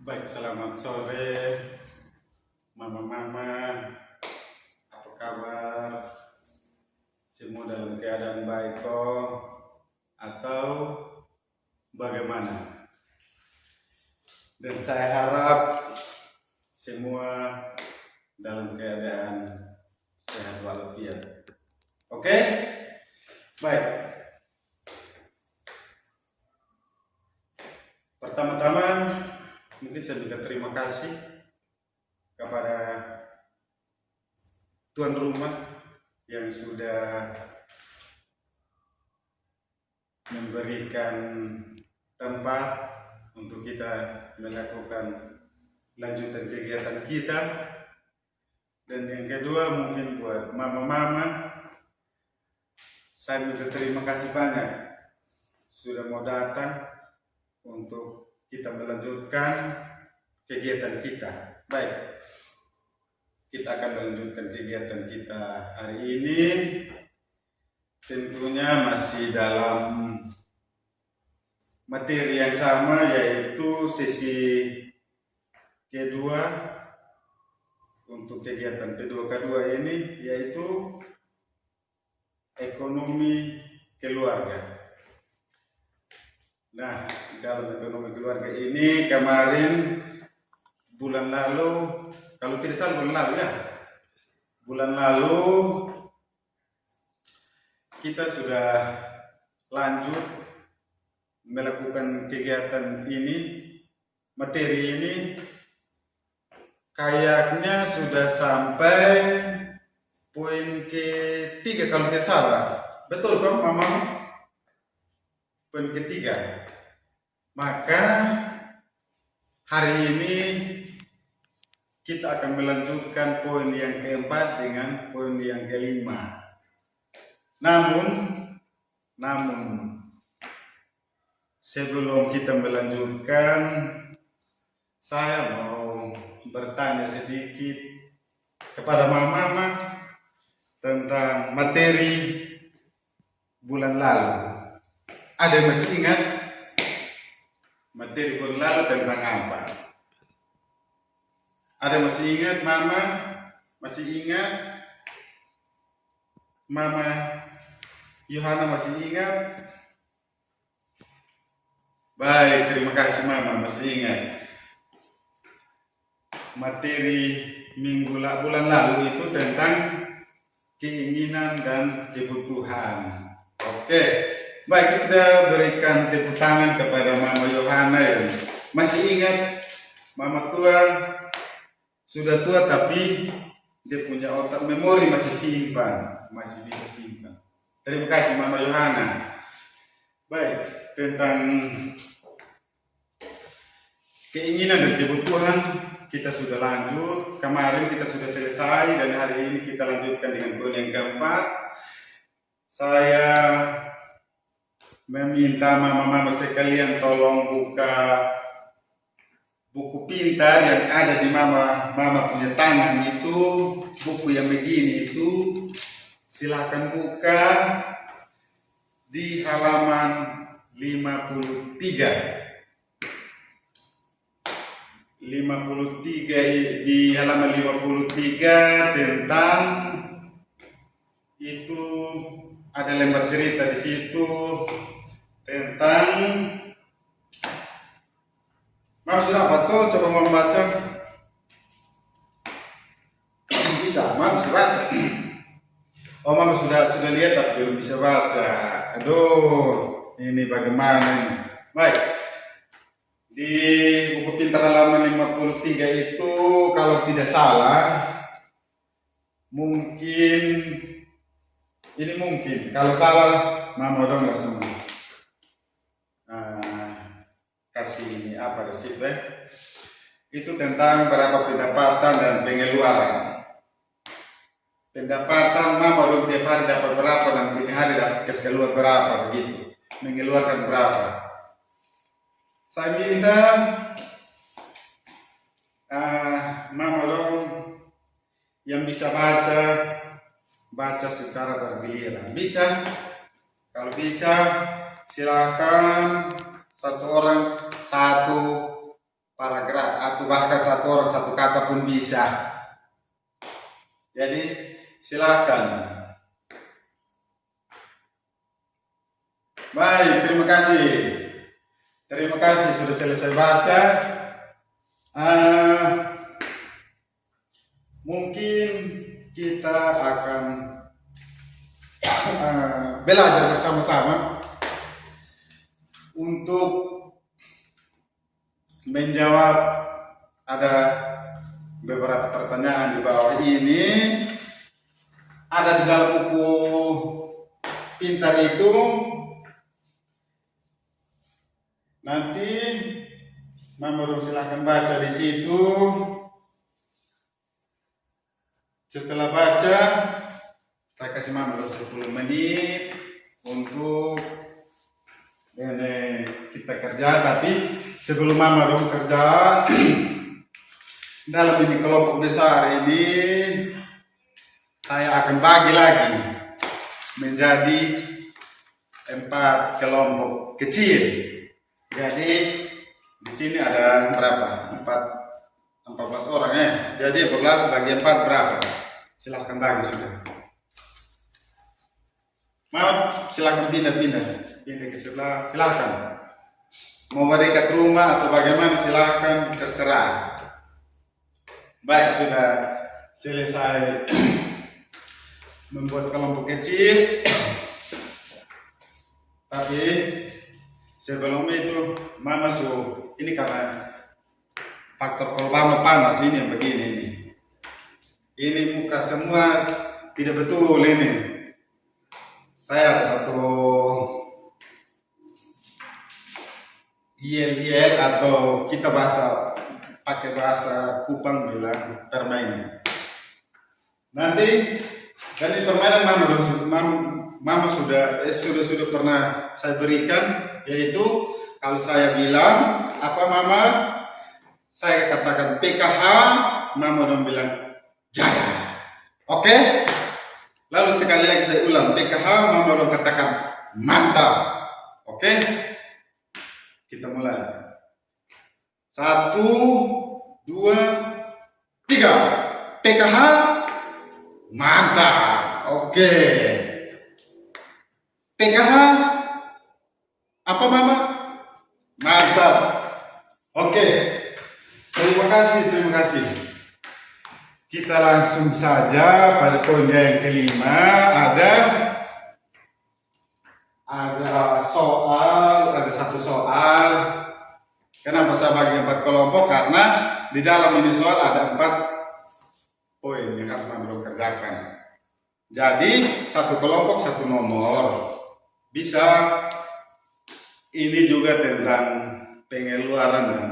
Baik, selamat sore mama-mama, apa kabar? Semua dalam keadaan baik kok? Atau bagaimana? Dan saya harap semua dalam keadaan sehat walafiat. Oke? Baik. Pertama-tama mungkin saya minta terima kasih kepada tuan rumah yang sudah memberikan tempat untuk kita melakukan lanjutan kegiatan kita. Dan yang kedua mungkin buat mama-mama, saya minta terima kasih banyak sudah mau datang untuk kita melanjutkan kegiatan kita. Baik, kita akan melanjutkan kegiatan kita hari ini. Tentunya masih dalam materi yang sama, yaitu sesi kedua untuk kegiatan kedua ini, yaitu ekonomi keluarga. Nah, dalam ekonomi keluarga ini kemarin bulan lalu, kalau tidak salah bulan lalu kita sudah lanjut melakukan kegiatan ini, materi ini kayaknya sudah sampai poin ketiga kalau tidak salah. Betul kan mama? Poin ketiga. Maka hari ini kita akan melanjutkan poin yang keempat dengan poin yang kelima. Namun sebelum kita melanjutkan, saya mau bertanya sedikit kepada mama tentang materi bulan lalu. Ada yang masih ingat materi bulan lalu tentang apa? Ada masih ingat mama? Masih ingat? Mama Yohana masih ingat? Baik, terima kasih mama masih ingat. Materi bulan lalu itu tentang keinginan dan kebutuhan. Oke, baik, kita berikan tepuk tangan kepada mama Yohana yang masih ingat. Mama tua sudah tua tapi dia punya otak memori masih bisa simpan. Terima kasih mama Yohana. Baik, tentang keinginan dan kebutuhan kita sudah lanjut. Kemarin kita sudah selesai dan hari ini kita lanjutkan dengan poin yang keempat. Saya meminta mama-mama sekalian tolong buka buku pintar yang ada di mama punya tangan itu, buku yang begini itu, silakan buka di halaman 53 di halaman 53 tentang itu ada lembar cerita di situ tentang Mama sudah apa tuh? Coba mau baca. Bisa, Mama bisa baca. Oh, Mama sudah lihat tapi belum bisa baca. Aduh, ini bagaimana ini? Baik. Di buku pintar halaman 53 itu kalau tidak salah mungkin kalau salah Mama dong langsung kasih ini apa resip itu tentang berapa pendapatan dan pengeluaran. Pendapatan Mama dong tiap hari dapat berapa dan ini hari dapat kasih keluar berapa begitu, mengeluarkan berapa. Saya minta Mama dong yang bisa baca secara bergiliran. Bisa? Kalau bisa silakan satu orang satu paragraf atau bahkan satu orang satu kata pun bisa. Jadi silakan. Baik, terima kasih. Terima kasih sudah selesai baca. Mungkin kita akan belajar bersama-sama untuk menjawab ada beberapa pertanyaan di bawah ini. Ada di dalam buku pintar itu. Nanti Mama silahkan baca di situ. Setelah baca, saya kasih Mama 10 menit untuk kita kerja. Tapi sebelum Mama kerja dalam ini kelompok besar ini, saya akan bagi lagi menjadi 4 kelompok kecil. Jadi di sini ada berapa? 14 orang ya. Jadi 14 bagi 4 berapa? Silahkan bagi sudah. Maaf, silahkan pindah ke sebelah. Silahkan. Mau dekat rumah atau bagaimana? Silahkan, terserah. Baik, sudah selesai membuat kelompok kecil. Tapi sebelum itu, Mama ini karena faktor kolbama panas ini yang begini ini. Ini muka semua tidak betul ini. Saya ada satu yel atau kita pakai bahasa Kupang bilang permainan. Nanti dari permainan Mama sudah pernah saya berikan, yaitu kalau saya bilang apa Mama, saya katakan PKH, Mama dong bilang jaya. Oke? Lalu sekali lagi saya ulang PKH, Mama dong katakan mantap. Oke? Kita mulai. 1, 2, 3. PKH mantap. Oke. PKH apa Mama? Mantap. Oke. Terima kasih. Kita langsung saja pada poin yang kelima. Ada satu soal. Kenapa saya bagi 4 kelompok? Karena di dalam ini soal ada 4 poin yang harus Mama kerjakan. Jadi 1 kelompok 1 nomor. Bisa ini juga tentang pengeluaran dan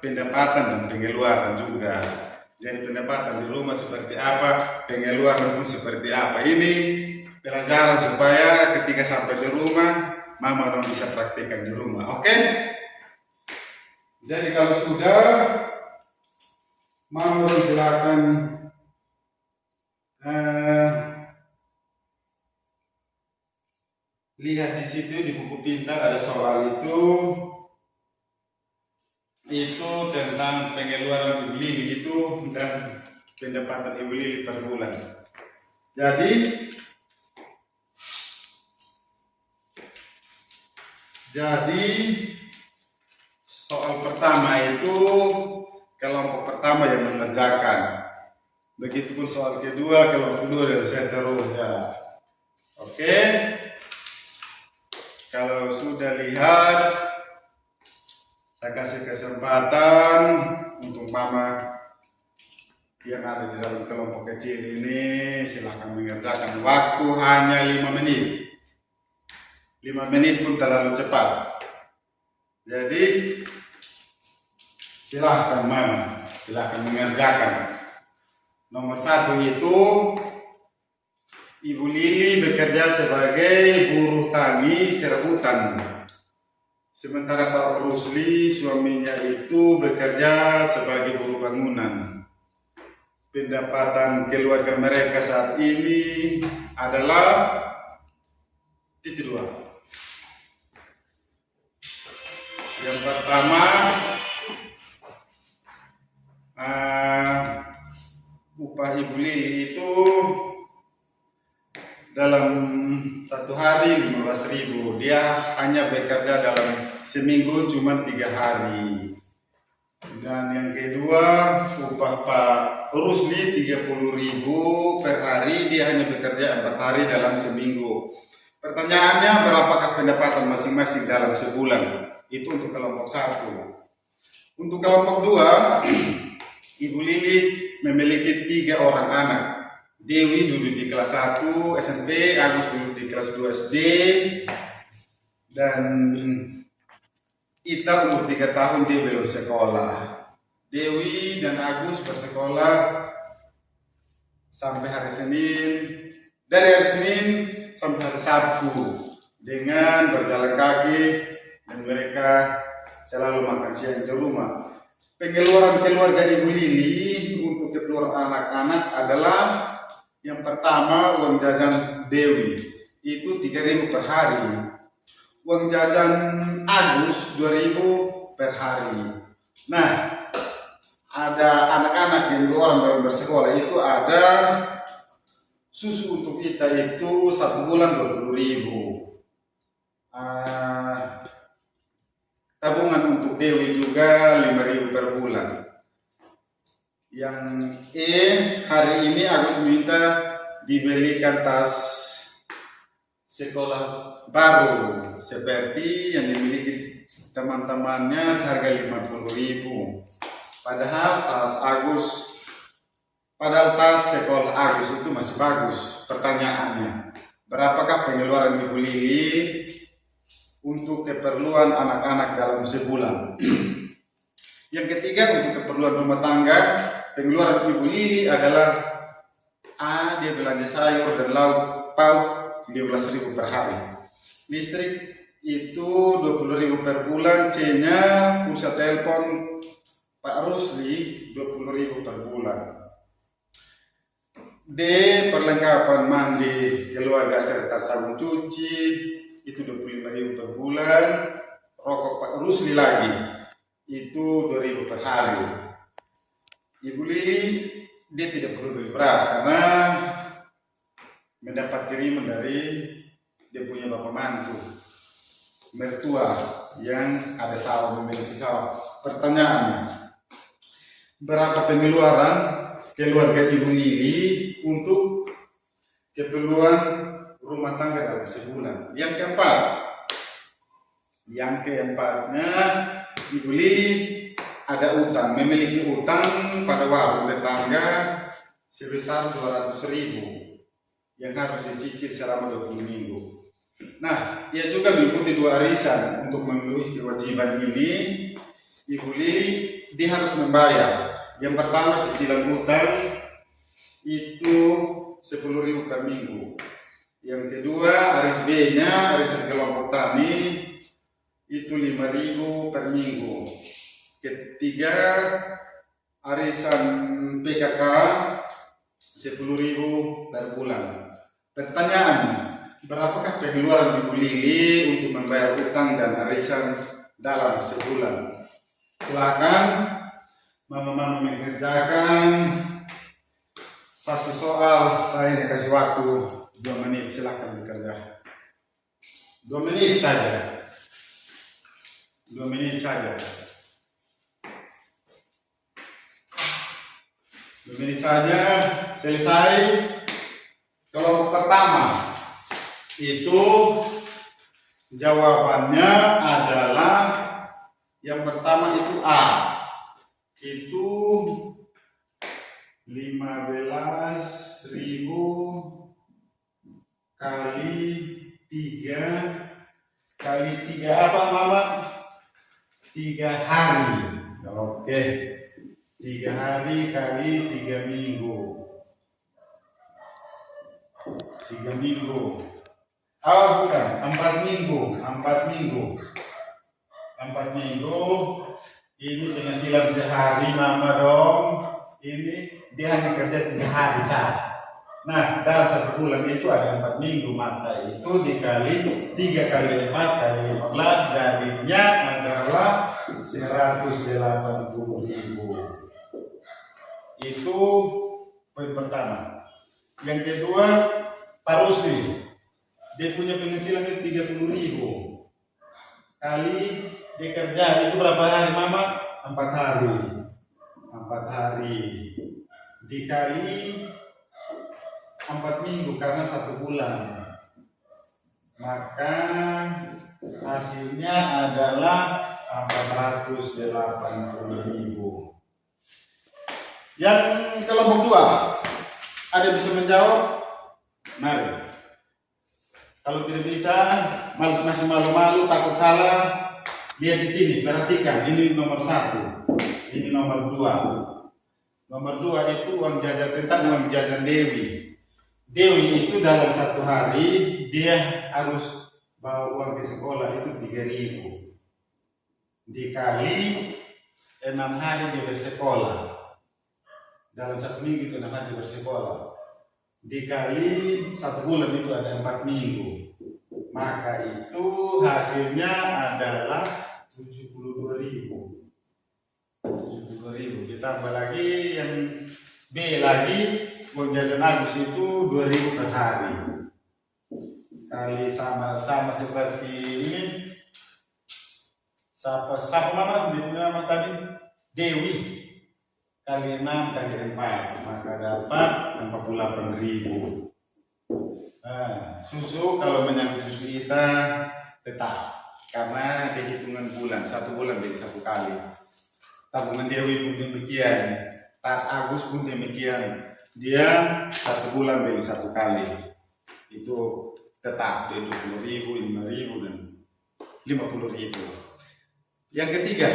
pendapatan dan pengeluaran juga. Jadi pendapatan di rumah seperti apa, pengeluaran pun seperti apa. Ini pelajaran supaya ketika sampai di rumah Mama dong bisa praktikkan di rumah. Oke? Jadi kalau sudah, Mama dong silakan lihat di situ di buku pintar ada soal itu tentang pengeluaran Ibu Lili itu dan pendapatan Ibu Lili per bulan. Jadi soal pertama itu kelompok pertama yang mengerjakan. Begitupun soal kedua, kelompok kedua dan seterusnya. Oke. Kalau sudah lihat, saya kasih kesempatan untuk Mama yang ada di dalam kelompok kecil ini, silahkan mengerjakan. Waktu hanya 5 menit. 5 menit pun terlalu cepat. Jadi silahkan Mama, silahkan mengerjakan. Nomor 1 itu Ibu Lili bekerja sebagai buruh tani serabutan. Sementara Pak Rusli suaminya itu bekerja sebagai buruh bangunan. Pendapatan keluarga mereka saat ini adalah titik 2. Yang pertama 15.000. Dia hanya bekerja dalam seminggu cuma 3 hari. Dan yang kedua, upah Pak Rusli 30.000 per hari. Dia hanya bekerja 4 hari dalam seminggu. Pertanyaannya, berapakah pendapatan masing-masing dalam sebulan? Itu untuk kelompok 1. Untuk kelompok 2, Ibu Lili memiliki 3 orang anak. Dewi duduk di kelas 1 SMP, Agus duduk di kelas 2 SD, dan Ita umur 3 tahun, dia belum sekolah. Dewi dan Agus bersekolah sampai hari Senin, dari hari Senin sampai hari Sabtu dengan berjalan kaki, dan mereka selalu makan siang di rumah. Pengeluaran keluarga Ibu Lili untuk keperluan anak-anak adalah yang pertama, uang jajan Dewi itu 3.000 per hari. Uang jajan Agus 2.000 per hari. Nah, ada anak-anak yang 2 orang baru bersekolah, itu ada susu untuk kita itu 1 bulan 20.000. Tabungan untuk Dewi juga 5.000 per bulan. Yang hari ini Agus minta dibelikan tas sekolah baru seperti yang dimiliki teman-temannya seharga 50.000. Padahal tas sekolah Agus itu masih bagus. Pertanyaannya, berapakah pengeluaran Ibu Lili untuk keperluan anak-anak dalam sebulan? Yang ketiga, untuk keperluan rumah tangga, pengeluaran Ibu Lili adalah A. Dia belanja sayur dan lauk pauk 15.000 per hari. Listrik itu 20.000 per bulan. C-nya pulsa telepon Pak Rusli 20.000 per bulan. D. Perlengkapan mandi keluarga serta sabun cuci itu 25.000 per bulan. Rokok Pak Rusli lagi itu 2.000 per hari. Ibu Lili dia tidak perlu beli beras karena mendapat kiriman dari dia punya bapak mantu mertua yang ada sawah, memiliki sawah. Pertanyaannya, berapa pengeluaran keluarga Ibu Lili untuk keperluan rumah tangga dalam sebulan? Yang keempatnya, Ibu Lili ada utang, memiliki utang pada warung tetangga sebesar 200.000 yang harus dicicil selama 20 minggu. Nah, ia juga mengikuti 2 arisan. Untuk memenuhi kewajiban ini, Ibu Lili dia harus membayar. Yang pertama, cicilan utang itu 10.000 per minggu. Yang kedua, aris B-nya, arisan kelompok tani itu 5.000 per minggu. Ketiga, arisan PKK 10.000 per bulan. Pertanyaannya, berapakah pengeluaran Ibu Lili untuk membayar utang dan arisan dalam sebulan? Silakan mama-mama mengerjakan satu soal. Saya kasih waktu 2 menit. Silakan bekerja. 2 menit saja. 2 menit saja. 2 menit saja. Selesai. Kelompok pertama itu jawabannya adalah yang pertama itu A. Itu 15.000 kali 3 apa mama? 3 hari. Oke. 3 hari kali 3 minggu. 3 minggu. Oh bukan, 4 minggu. 4 minggu. 4 minggu. Ini penghasilan sehari mama dong. Ini dia hanya kerja 3 hari saja. Nah, dalam 1 bulan itu ada 4 minggu, maka itu dikali 3 kali 4 kali 15 jadinya adalah 180.000. Itu poin pertama. Yang kedua, Pak Rusli dia punya penghasilan itu 30.000 kali dia kerja itu berapa hari mama? 4 hari. 4 hari dikali 4 minggu karena 1 bulan, maka hasilnya adalah 480.000. Yang kelompok 2 ada bisa menjawab? Mari. Kalau tidak bisa, masih malu-malu, takut salah, lihat di sini, perhatikan. Ini nomor 1, ini nomor 2. Nomor 2 itu uang jajan, tentang uang jajan Dewi. Dewi itu dalam 1 hari dia harus bawa uang ke sekolah itu 3.000. Dikali 6 hari dia bersekolah. Dalam 1 minggu itu 6 hari dia bersekolah. Dikali 1 bulan itu ada 4 minggu. Maka itu hasilnya adalah 72.000. 72.000. Ditambah lagi yang B lagi, uang jajan Agus itu 2.000 per hari. Kali sama seperti ini. Siapa mama? Nama tadi Dewi. Kali 6 kali 4, maka dapat 48.000. Nah, susu kalau menyangkut susu kita tetap karena dihitungan bulan, 1 bulan beli 1 kali. Tabungan Dewi pun demikian, tas Agus pun demikian, dia 1 bulan beli 1 kali. Itu tetap di 20.000, 5.000 dan 50.000. Yang ketiga,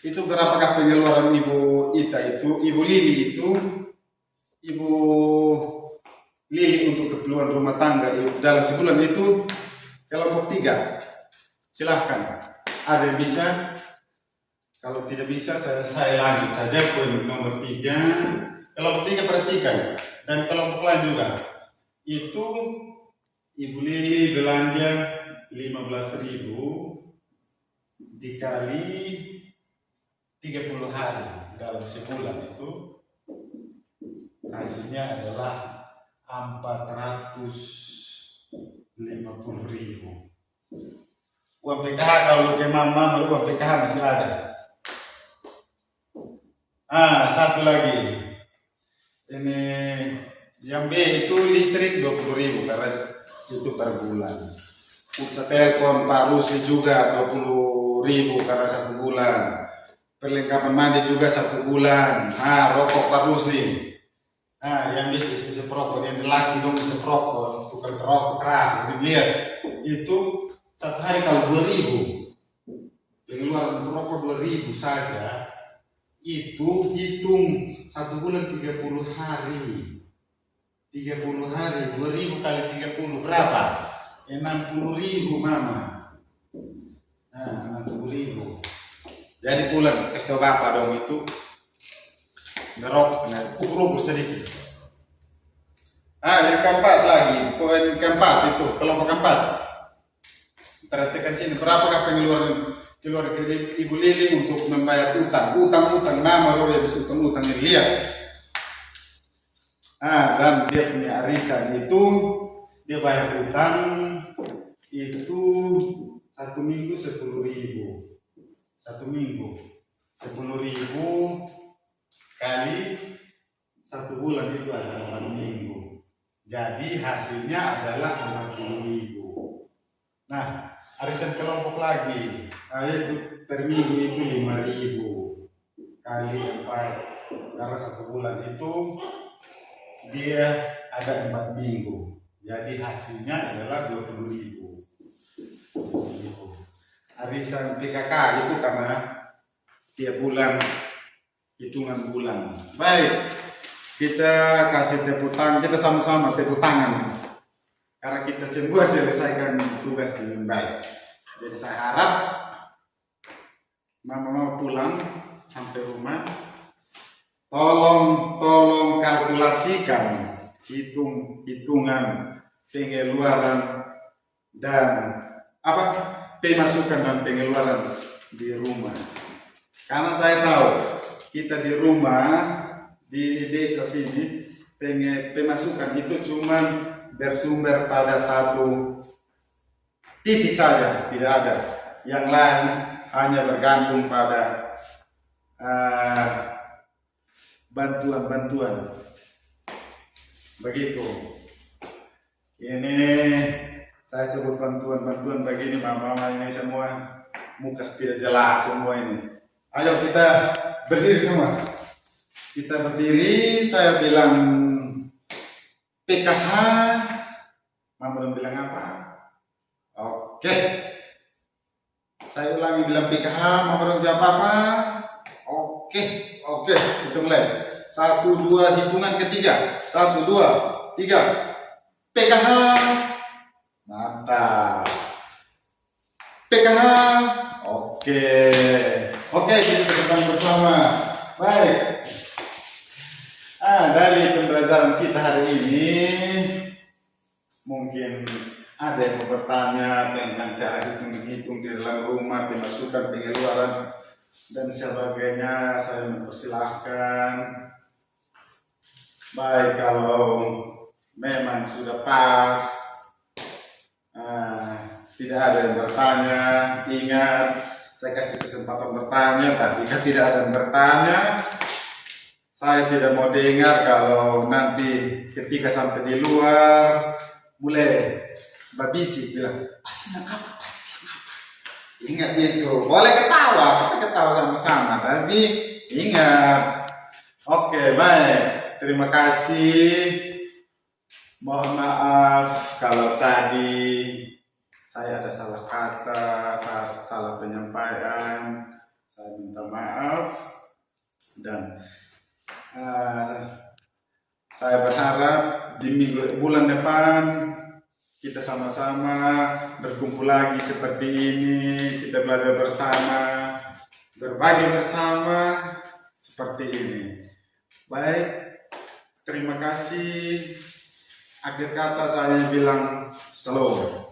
itu berapakah pengeluaran Ibu Ita itu, Ibu Lili itu, Ibu Lili untuk keperluan rumah tangga itu, dalam sebulan itu kelompok 3. Silahkan, ada yang bisa? Kalau tidak bisa saya lanjut saja poin nomor 3. Kelompok 3 perhatikan, dan kelompok lain juga. Itu Ibu Lili belanja 15.000 dikali 30 hari dalam sebulan itu hasilnya adalah 450.000. Uang PKH kalau ke mama uang PKH masih ada. Satu lagi. Ini yang B itu listrik 20.000 karena itu per bulan. Pulsa telepon Pak Rusi juga 20.000 karena 1 bulan. Perlengkapan mandi juga 1 bulan. Rokok Pak Rusli. Yang bisa perokok, yang laki dong bisa perokok, tukang perokok keras. Jadi lihat, itu 1 hari kalau 2.000, pengeluaran untuk rokok 2.000 saja, itu hitung 1 bulan 30 hari. 30 hari, 2.000 kali 30 berapa? 60.000 mama. 60.000. Jadi bulan kasih tau bapak dong itu ngerok, ukur sedikit. Yang keempat lagi, poin keempat itu kelompok keempat. Perhatikan sini, berapakah pengeluaran Ibu Lili untuk membayar utang mama loh ya bisa utang ini lihat. Dan dia punya arisan itu dia bayar utang itu 1 minggu 10.000. 1 minggu 10.000 kali 1 bulan itu adalah 4 minggu. Jadi hasilnya adalah 60.000. Nah, arisan kelompok lagi, itu per minggu itu 5.000 kali 4 karena 1 bulan itu dia ada 4 minggu. Jadi hasilnya adalah 20.000. Arisan PKK itu karena tiap bulan hitungan bulan. Baik, kita kasih tepuk tangan, kita sama-sama tepuk tangan karena kita semua selesaikan tugas dengan baik. Jadi saya harap mama mau pulang sampai rumah, tolong kalkulasikan hitungan pengeluaran dan pemasukan dan pengeluaran di rumah. Karena saya tahu kita di rumah di desa sini pemasukan itu cuma bersumber pada satu titik saja, tidak ada. Yang lain hanya bergantung pada bantuan-bantuan. Begitu. Ini saya sebut bantuan-bantuan begini, mama ini semua muka tidak jelas semua ini. Ayo kita berdiri semua. Kita berdiri, saya bilang PKH, mama belum bilang apa? Oke. Saya ulangi bilang PKH, mama belum jawab apa? Oke, hitung les. 1, 2, hitungan ketiga. 1, 2, 3. PKH. Mantap. PKH. Oke, kita terbang bersama. Baik. Dari pembelajaran kita hari ini, mungkin ada yang mau bertanya tentang cara hitung-hitung di dalam rumah, pemasukan, pengeluaran, dan sebagainya. Saya mempersilahkan. Baik, kalau memang sudah pas, tidak ada yang bertanya, ingat, saya kasih kesempatan bertanya, tapi jika tidak ada yang bertanya, saya tidak mau dengar. Kalau nanti ketika sampai di luar, mulai babisi bilang, ingat itu, boleh ketawa, kita ketawa sama-sama, tapi ingat. Oke, baik, terima kasih. Mohon maaf kalau tadi saya ada salah kata, salah penyampaian. Saya minta maaf. Dan saya berharap di bulan depan kita sama-sama berkumpul lagi seperti ini. Kita belajar bersama, berbagi bersama seperti ini. Baik, terima kasih. Akhir kata saya bilang shalom.